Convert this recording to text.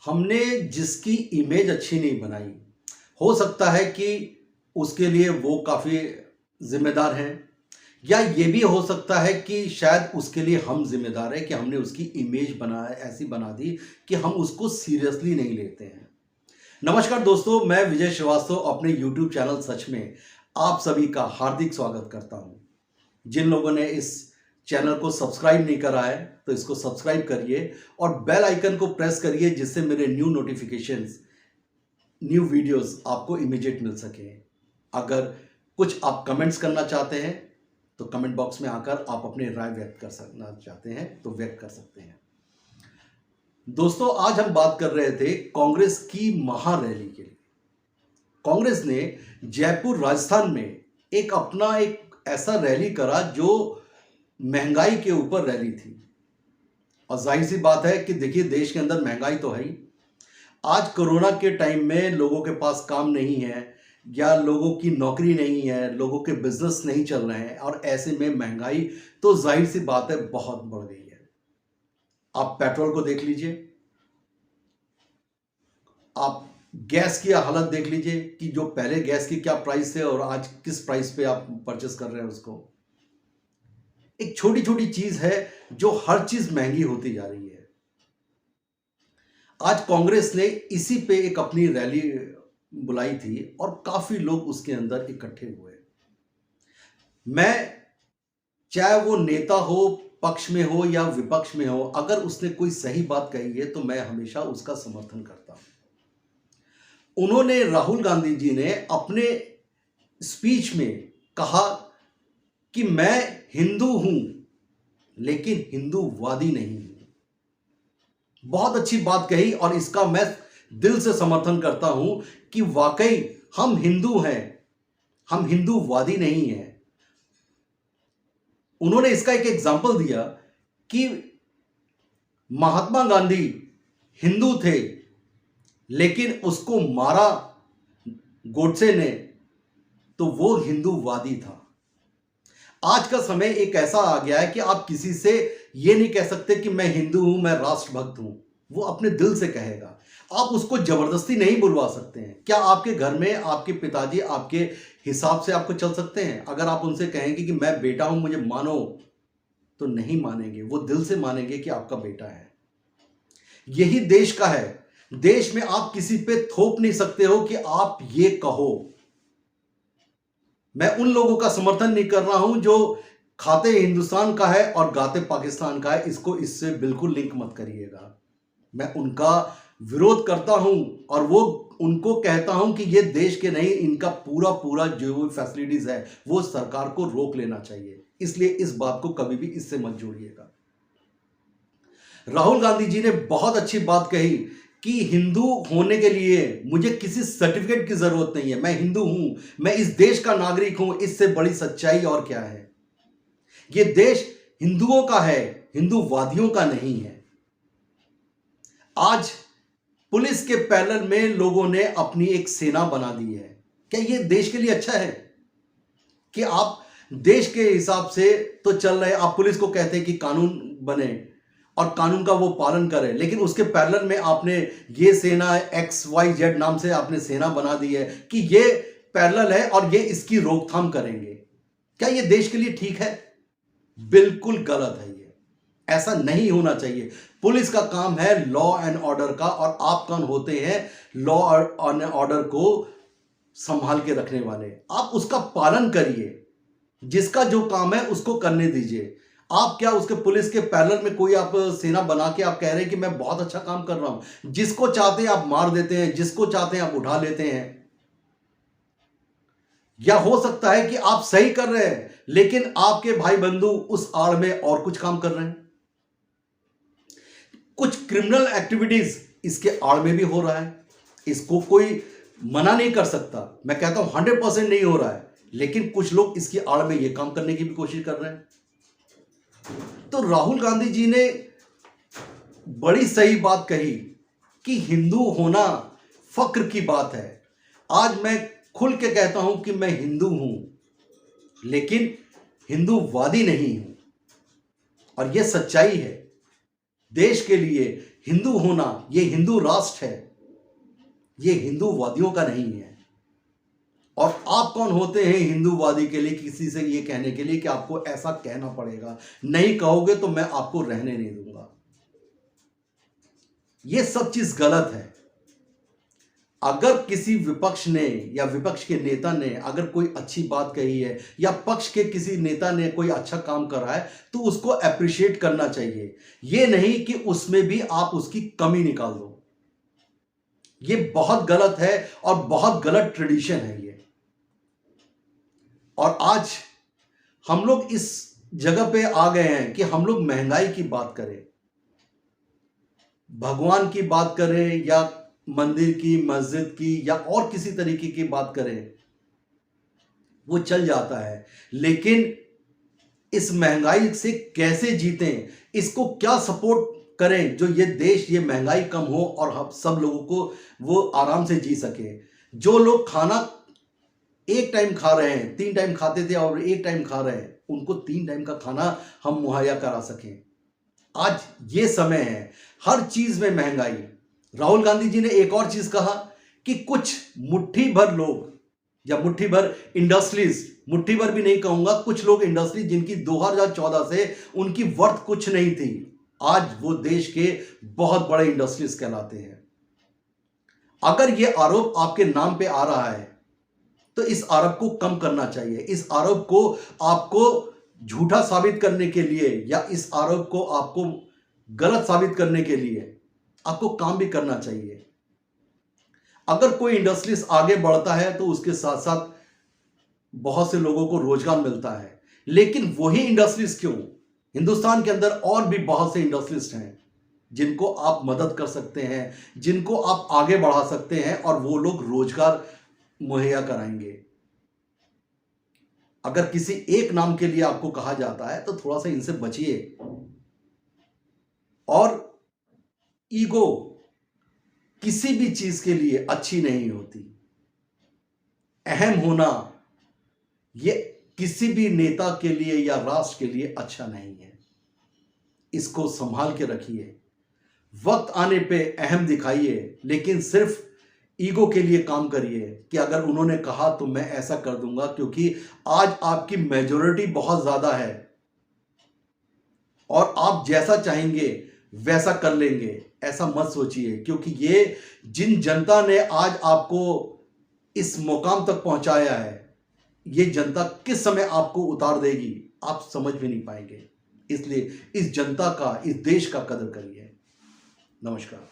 हमने जिसकी इमेज अच्छी नहीं बनाई, हो सकता है कि उसके लिए वो काफ़ी ज़िम्मेदार हैं, या ये भी हो सकता है कि शायद उसके लिए हम ज़िम्मेदार हैं कि हमने उसकी इमेज ऐसी बना दी कि हम उसको सीरियसली नहीं लेते हैं। नमस्कार दोस्तों, मैं विजय श्रीवास्तव अपने यूट्यूब चैनल सच में आप सभी का हार्दिक स्वागत करता हूँ। जिन लोगों ने इस चैनल को सब्सक्राइब नहीं करा है तो इसको सब्सक्राइब करिए और बेल आइकन को प्रेस करिए, जिससे मेरे न्यू नोटिफिकेशंस, न्यू वीडियोस आपको इमीडिएट मिल सके। अगर कुछ आप कमेंट्स करना चाहते हैं तो कमेंट बॉक्स में आकर आप अपने राय व्यक्त कर सकना चाहते हैं तो व्यक्त कर सकते हैं। दोस्तों, आज हम बात कर रहे थे कांग्रेस की महारैली के लिए। कांग्रेस ने जयपुर राजस्थान में एक ऐसा रैली करा जो महंगाई के ऊपर रैली थी। और जाहिर सी बात है कि देखिए, देश के अंदर महंगाई तो है ही। आज कोरोना के टाइम में लोगों के पास काम नहीं है या लोगों की नौकरी नहीं है, लोगों के बिजनेस नहीं चल रहे हैं, और ऐसे में महंगाई तो जाहिर सी बात है बहुत बढ़ गई है। आप पेट्रोल को देख लीजिए, आप गैस की हालत देख लीजिए कि जो पहले गैस की क्या प्राइस थे और आज किस प्राइस पे आप परचेस कर रहे हैं उसको। एक छोटी छोटी चीज है जो हर चीज महंगी होती जा रही है। आज कांग्रेस ने इसी पे एक अपनी रैली बुलाई थी और काफी लोग उसके अंदर इकट्ठे हुए। मैं, चाहे वो नेता हो, पक्ष में हो या विपक्ष में हो, अगर उसने कोई सही बात कही है तो मैं हमेशा उसका समर्थन करता हूं। उन्होंने, राहुल गांधी जी ने अपने स्पीच में कहा कि मैं हिंदू हूं लेकिन हिंदूवादी नहीं हूं। बहुत अच्छी बात कही और इसका मैं दिल से समर्थन करता हूं कि वाकई हम हिंदू हैं, हम हिंदूवादी नहीं हैं। उन्होंने इसका एक एग्जाम्पल दिया कि महात्मा गांधी हिंदू थे लेकिन उसको मारा गोडसे ने, तो वो हिंदूवादी था। आज का समय एक ऐसा आ गया है कि आप किसी से ये नहीं कह सकते कि मैं हिंदू हूं, मैं राष्ट्रभक्त हूं। वो अपने दिल से कहेगा, आप उसको जबरदस्ती नहीं बुलवा सकते हैं। क्या आपके घर में आपके पिताजी आपके हिसाब से आपको चल सकते हैं? अगर आप उनसे कहेंगे कि मैं बेटा हूं, मुझे मानो, तो नहीं मानेंगे। वो दिल से मानेंगे कि आपका बेटा है। यही देश का है। देश में आप किसी पे थोप नहीं सकते हो कि आप ये कहो। मैं उन लोगों का समर्थन नहीं कर रहा हूं जो खाते हिंदुस्तान का है और गाते पाकिस्तान का है। इसको इससे बिल्कुल लिंक मत करिएगा। मैं उनका विरोध करता हूं और वो उनको कहता हूं कि ये देश के नहीं, इनका पूरा पूरा जो भी फैसिलिटीज है वो सरकार को रोक लेना चाहिए। इसलिए इस बात को कभी भी इससे मत जोड़िएगा। राहुल गांधी जी ने बहुत अच्छी बात कही कि हिंदू होने के लिए मुझे किसी सर्टिफिकेट की जरूरत नहीं है। मैं हिंदू हूं, मैं इस देश का नागरिक हूं। इससे बड़ी सच्चाई और क्या है? यह देश हिंदुओं का है, हिंदूवादियों का नहीं है। आज पुलिस के पैनल में लोगों ने अपनी एक सेना बना दी है। क्या यह देश के लिए अच्छा है कि आप देश के हिसाब से तो चल रहे? आप पुलिस को कहते हैं कि कानून बने और कानून का वो पालन करें, लेकिन उसके पैरेलल में आपने ये सेना XYZ नाम से आपने सेना बना दी है कि ये पैरेलल है और ये इसकी रोकथाम करेंगे। क्या ये देश के लिए ठीक है? बिल्कुल गलत है। ये ऐसा नहीं होना चाहिए। पुलिस का काम है लॉ एंड ऑर्डर का, और आप कौन होते हैं लॉ एंड ऑर्डर को संभाल के रखने वाले? आप उसका पालन करिए। जिसका जो काम है उसको करने दीजिए। आप क्या उसके पुलिस के पैरेलल में कोई आप सेना बना के आप कह रहे हैं कि मैं बहुत अच्छा काम कर रहा हूं? जिसको चाहते हैं आप मार देते हैं, जिसको चाहते हैं आप उठा लेते हैं। या हो सकता है कि आप सही कर रहे हैं लेकिन आपके भाई बंधु उस आड़ में और कुछ काम कर रहे हैं। कुछ क्रिमिनल एक्टिविटीज इसके आड़ में भी हो रहा है। इसको कोई मना नहीं कर सकता। मैं कहता हूं 100% नहीं हो रहा है, लेकिन कुछ लोग इसकी आड़ में यह काम करने की भी कोशिश कर रहे हैं। तो राहुल गांधी जी ने बड़ी सही बात कही कि हिंदू होना फक्र की बात है। आज मैं खुल के कहता हूं कि मैं हिंदू हूं लेकिन हिंदूवादी नहीं हूं, और यह सच्चाई है। देश के लिए हिंदू होना, ये हिंदू राष्ट्र है, ये हिंदूवादियों का नहीं है। और आप कौन होते हैं हिंदूवादी के लिए किसी से ये कहने के लिए कि आपको ऐसा कहना पड़ेगा? नहीं कहोगे तो मैं आपको रहने नहीं दूंगा। ये सब चीज गलत है। अगर किसी विपक्ष ने या विपक्ष के नेता ने अगर कोई अच्छी बात कही है या पक्ष के किसी नेता ने कोई अच्छा काम करा है तो उसको अप्रिशिएट करना चाहिए। ये नहीं कि उसमें भी आप उसकी कमी निकाल दो। ये बहुत गलत है और बहुत गलत ट्रेडिशन है ये। और आज हम लोग इस जगह पे आ गए हैं कि हम लोग महंगाई की बात करें, भगवान की बात करें या मंदिर की, मस्जिद की या और किसी तरीके की बात करें, वो चल जाता है। लेकिन इस महंगाई से कैसे जीतें, इसको क्या सपोर्ट करें जो ये देश, ये महंगाई कम हो और हम सब लोगों को वो आराम से जी सके। जो लोग खाना एक टाइम खा रहे हैं, 3 टाइम खाते थे और एक टाइम खा रहे हैं, उनको 3 टाइम का खाना हम मुहैया करा सकें। आज ये समय है, हर चीज में महंगाई। राहुल गांधी जी ने एक और चीज कहा कि कुछ मुट्ठी भर लोग या मुट्ठी भर इंडस्ट्रीज, मुट्ठी भर भी नहीं कहूंगा, कुछ लोग इंडस्ट्री जिनकी 2014 से उनकी वर्थ कुछ नहीं थी, आज वो देश के बहुत बड़े इंडस्ट्रीज कहलाते हैं। अगर ये आरोप आपके नाम पे आ रहा है तो इस आरोप को कम करना चाहिए। इस आरोप को आपको झूठा साबित करने के लिए या इस आरोप को आपको गलत साबित करने के लिए आपको काम भी करना चाहिए। अगर कोई इंडस्ट्रीज आगे बढ़ता है तो उसके साथ साथ बहुत से लोगों को रोजगार मिलता है। लेकिन वही इंडस्ट्रीज क्यों, हिंदुस्तान के अंदर और भी बहुत से इंडस्ट्रीज हैं जिनको आप मदद कर सकते हैं, जिनको आप आगे बढ़ा सकते हैं और वो लोग रोजगार मुहैया कराएंगे। अगर किसी एक नाम के लिए आपको कहा जाता है तो थोड़ा सा इनसे बचिए। और ईगो किसी भी चीज के लिए अच्छी नहीं होती। अहम होना ये किसी भी नेता के लिए या राष्ट्र के लिए अच्छा नहीं है। इसको संभाल के रखिए। वक्त आने पे अहम दिखाइए, लेकिन सिर्फ ईगो के लिए काम करिए कि अगर उन्होंने कहा तो मैं ऐसा कर दूंगा, क्योंकि आज आपकी मेजॉरिटी बहुत ज्यादा है और आप जैसा चाहेंगे वैसा कर लेंगे। ऐसा मत सोचिए, क्योंकि ये जिन जनता ने आज आपको इस मुकाम तक पहुंचाया है, ये जनता किस समय आपको उतार देगी आप समझ भी नहीं पाएंगे। इसलिए इस जनता का, इस देश का कदर करिए। नमस्कार।